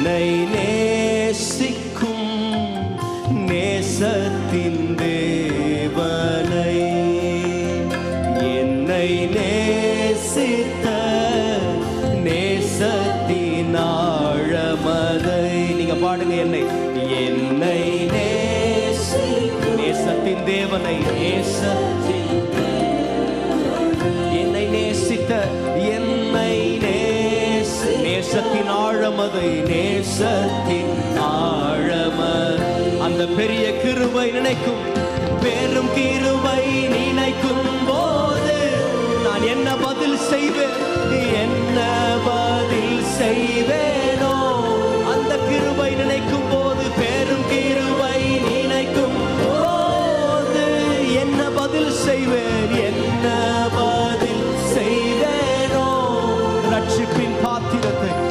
என்னை நேசிக்கும் நேசத்தின் தேவனை, என்னை நேசித்த நேசத்தின் ஆழமதை. நீங்க பாடுங்க. என்னை நேசிக்கும் நேசத்தின் தேவனை, என்னை நேசித்த நேசத்தின் ஆழமதை, நேசத்தின் ஆழம. அந்த பெரிய கிருபை நினைக்கும், பெரும் கிருபை நினைக்கும் போது நான் என்ன பதில் செய்வேன், என்ன